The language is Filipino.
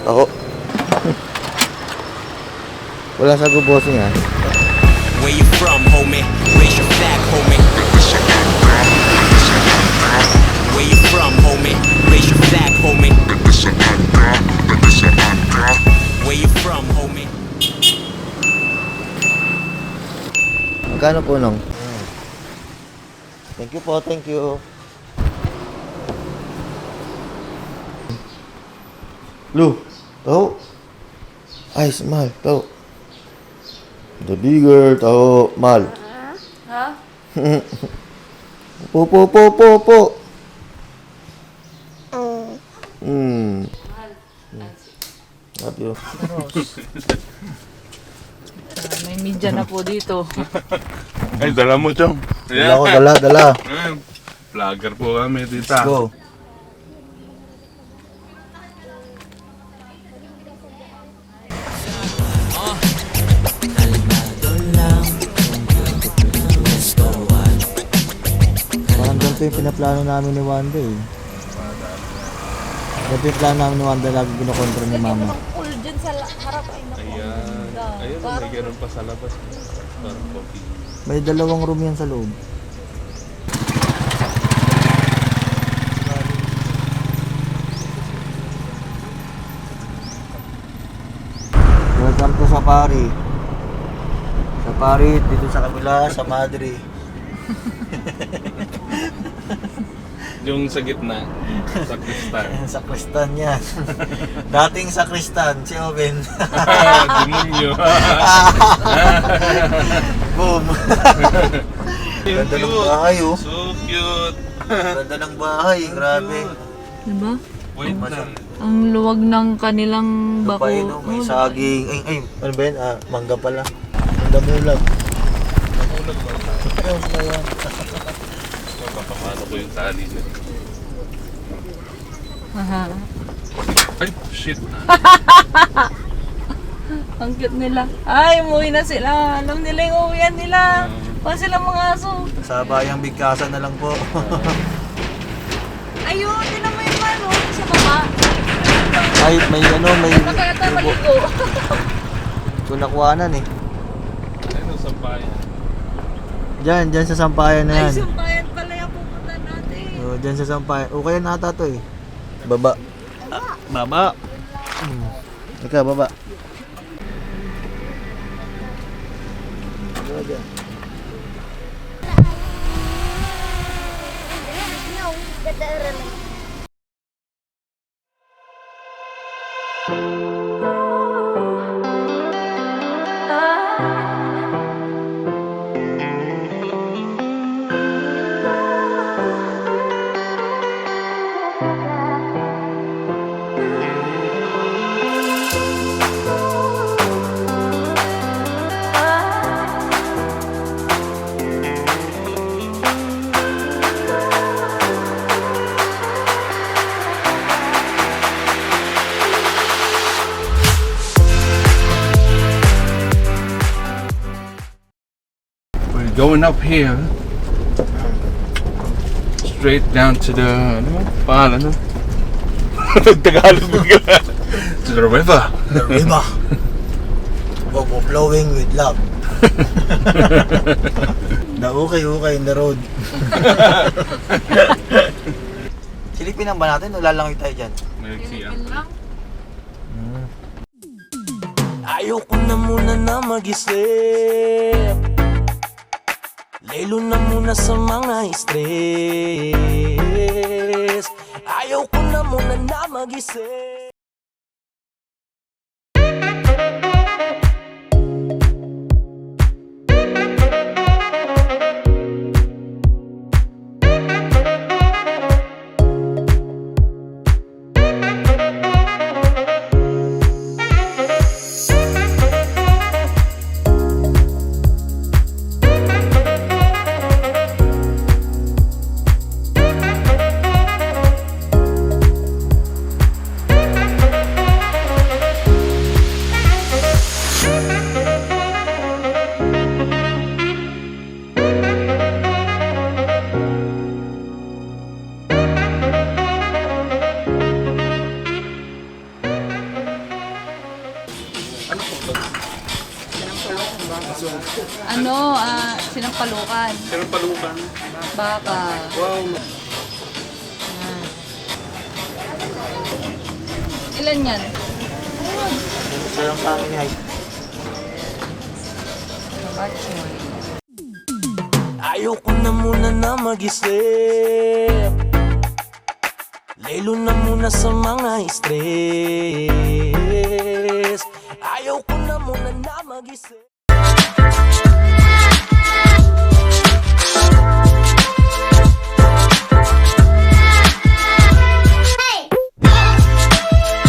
Ako. Wala sa gubosing ha. Where you from, homie? Raise your flag, homie. Where you from, homie? Raise your flag, homie. Where you from, homie? Magkano po nung? Thank you po, thank you. Lu, tahu? Ice, mal, tahu? The bigger, tahu, mal. Ha? Po. Love you. May media na po dito. Ay, dala mo, Chong. Dala. Vlogger po kami, tita. Let's go. Parang ganito yung pinaplano namin ni Wanda eh. Ganito yung plano namin ni Wanda, lagi ginokontra ni Mama. Cool dyan sa harap ay naku. Ayun, may ganun pa sa labas. Parang coffee. May 2 room yan sa loob. Welcome to Safari. Safari dito sa kabila, sa Madre. Yung sa gitna, sa kristal. Sa Kristan yan. Dating sa Kristan, si Owen. Demonyo. Boom. Ganda ng bahay oh. So cute. Ganda ng bahay, grabe. Diba? Wait na. Ang luwag ng kanilang bako. Lupay no, may saging. Ay, ano ba yun? Mangga pala. Ang damulag. Namulag ba? Ayun ba yan? Papapano ko yung tali na. Aha. Ay, shit. Ang cute nila. Ay, umuwi na sila. Alam nila yung uwian nila. Pa sila mga aso. Sa bayang bigkasan na lang po. Ayun, tinan mo yung ano, sa baba. Ay, may ano, may... Kaya tayo maligo. Kunakuanan eh. Ano sa bayan? Dyan sa sampayan na Ay, yan. sumpayan pala yung pupunta natin. Dyan sa sampayan. O kaya nata to eh. Baba. Baba. Ika, baba. Going up here, straight down to the, ano? Pangalan, ano? Tagalog bigla. To the river. The river. Overflowing with love. The ukay in the road. Silipin lang ba natin o lalangoy tayo dyan? May siya. Ayoko na muna na mag-isip. Lalo na muna sa mga stress. Ayoko na muna na mag-isip. Sinampalukan. Sinampalukan. Baka. Wow. Ilan yan? Isa lang sa akin ay. Bachoy. Ayoko na muna na mag-isip, lalo na muna sa mga stress. Ayoko na muna na mag-isip.